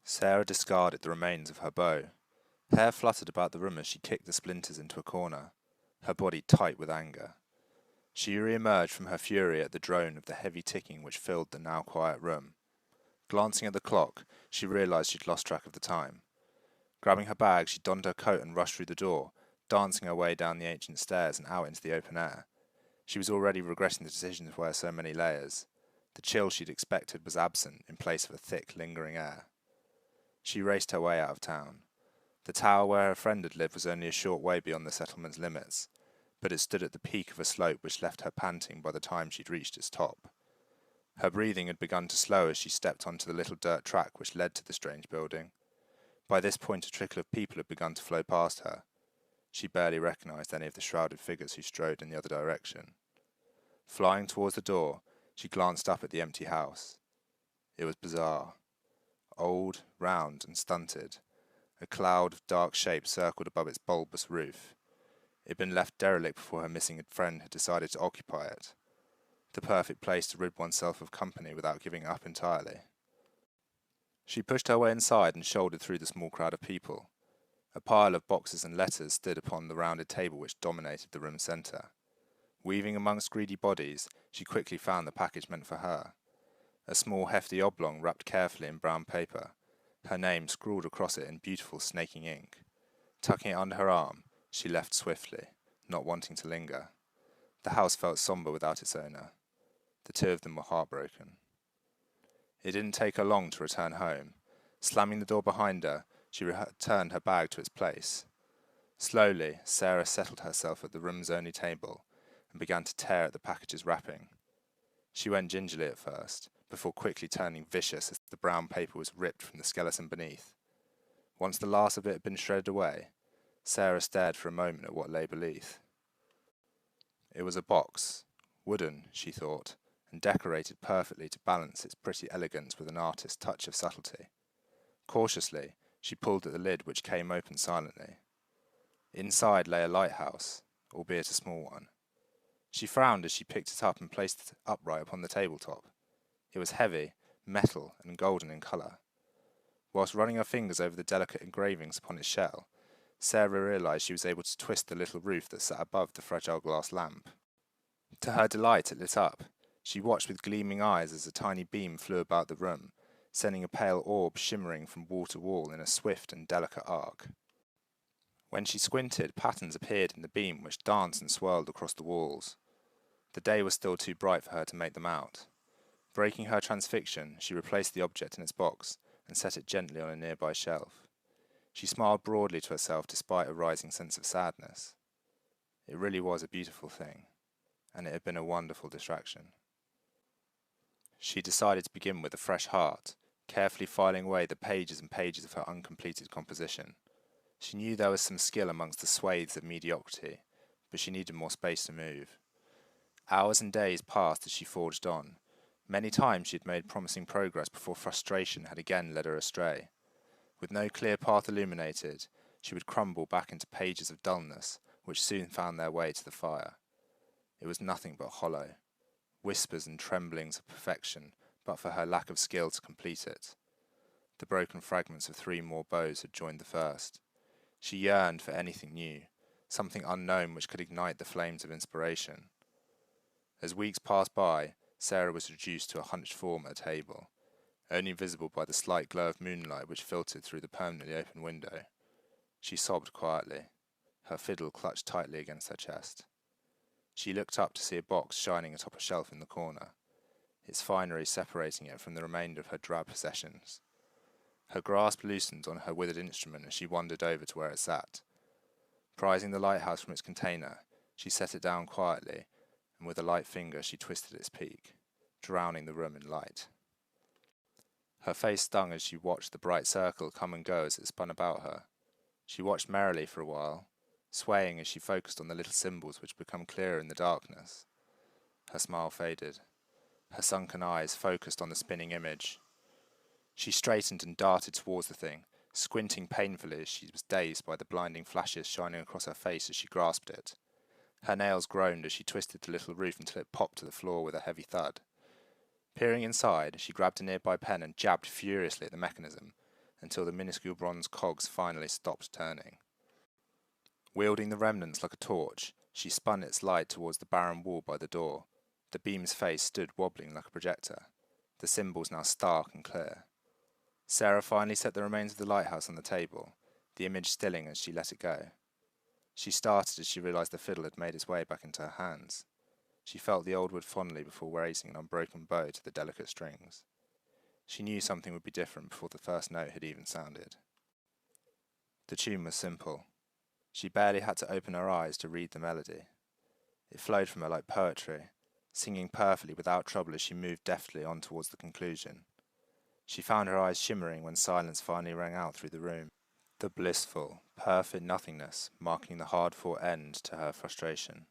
Sarah discarded the remains of her bow. Hair fluttered about the room as she kicked the splinters into a corner, her body tight with anger. She re-emerged from her fury at the drone of the heavy ticking which filled the now quiet room. Glancing at the clock, she realized she'd lost track of the time. Grabbing her bag, she donned her coat and rushed through the door, dancing her way down the ancient stairs and out into the open air. She was already regretting the decision to wear so many layers. The chill she'd expected was absent in place of a thick, lingering air. She raced her way out of town. The tower where her friend had lived was only a short way beyond the settlement's limits, but it stood at the peak of a slope which left her panting by the time she'd reached its top. Her breathing had begun to slow as she stepped onto the little dirt track which led to the strange building. By this point a trickle of people had begun to flow past her. She barely recognized any of the shrouded figures who strode in the other direction. Flying towards the door, she glanced up at the empty house. It was bizarre. Old, round, and stunted. A cloud of dark shape circled above its bulbous roof. It had been left derelict before her missing friend had decided to occupy it. The perfect place to rid oneself of company without giving up entirely. She pushed her way inside and shouldered through the small crowd of people. A pile of boxes and letters stood upon the rounded table which dominated the room's centre. Weaving amongst greedy bodies, she quickly found the package meant for her. A small hefty oblong wrapped carefully in brown paper, her name scrawled across it in beautiful snaking ink. Tucking it under her arm, she left swiftly, not wanting to linger. The house felt sombre without its owner. The two of them were heartbroken. It didn't take her long to return home. Slamming the door behind her, she returned her bag to its place. Slowly, Sarah settled herself at the room's only table and began to tear at the package's wrapping. She went gingerly at first, before quickly turning vicious as the brown paper was ripped from the skeleton beneath. Once the last of it had been shredded away, Sarah stared for a moment at what lay beneath. It was a box, wooden, she thought, and decorated perfectly to balance its pretty elegance with an artist's touch of subtlety. Cautiously, she pulled at the lid, which came open silently. Inside lay a lighthouse, albeit a small one. She frowned as she picked it up and placed it upright upon the tabletop. It was heavy, metal, and golden in colour. Whilst running her fingers over the delicate engravings upon its shell, Sarah realised she was able to twist the little roof that sat above the fragile glass lamp. To her delight, it lit up. She watched with gleaming eyes as a tiny beam flew about the room, sending a pale orb shimmering from wall to wall in a swift and delicate arc. When she squinted, patterns appeared in the beam which danced and swirled across the walls. The day was still too bright for her to make them out. Breaking her transfixion, she replaced the object in its box and set it gently on a nearby shelf. She smiled broadly to herself despite a rising sense of sadness. It really was a beautiful thing, and it had been a wonderful distraction. She decided to begin with a fresh heart, carefully filing away the pages and pages of her uncompleted composition. She knew there was some skill amongst the swathes of mediocrity, but she needed more space to move. Hours and days passed as she forged on. Many times she had made promising progress before frustration had again led her astray. With no clear path illuminated, she would crumble back into pages of dullness, which soon found their way to the fire. It was nothing but hollow, whispers and tremblings of perfection, but for her lack of skill to complete it. The broken fragments of 3 more bows had joined the first. She yearned for anything new, something unknown which could ignite the flames of inspiration. As weeks passed by, Sarah was reduced to a hunched form at a table, only visible by the slight glow of moonlight which filtered through the permanently open window. She sobbed quietly, her fiddle clutched tightly against her chest. She looked up to see a box shining atop a shelf in the corner, its finery separating it from the remainder of her drab possessions. Her grasp loosened on her withered instrument as she wandered over to where it sat. Prizing the lighthouse from its container, she set it down quietly, and with a light finger she twisted its peak, drowning the room in light. Her face stung as she watched the bright circle come and go as it spun about her. She watched merrily for a while, swaying as she focused on the little symbols which became clearer in the darkness. Her smile faded. Her sunken eyes focused on the spinning image. She straightened and darted towards the thing, squinting painfully as she was dazed by the blinding flashes shining across her face as she grasped it. Her nails groaned as she twisted the little roof until it popped to the floor with a heavy thud. Peering inside, she grabbed a nearby pen and jabbed furiously at the mechanism until the minuscule bronze cogs finally stopped turning. Wielding the remnants like a torch, she spun its light towards the barren wall by the door. The beam's face stood wobbling like a projector, the symbols now stark and clear. Sarah finally set the remains of the lighthouse on the table, the image stilling as she let it go. She started as she realized the fiddle had made its way back into her hands. She felt the old wood fondly before raising an unbroken bow to the delicate strings. She knew something would be different before the first note had even sounded. The tune was simple. She barely had to open her eyes to read the melody. It flowed from her like poetry, singing perfectly without trouble as she moved deftly on towards the conclusion. She found her eyes shimmering when silence finally rang out through the room, the blissful, perfect nothingness marking the hard-fought end to her frustration.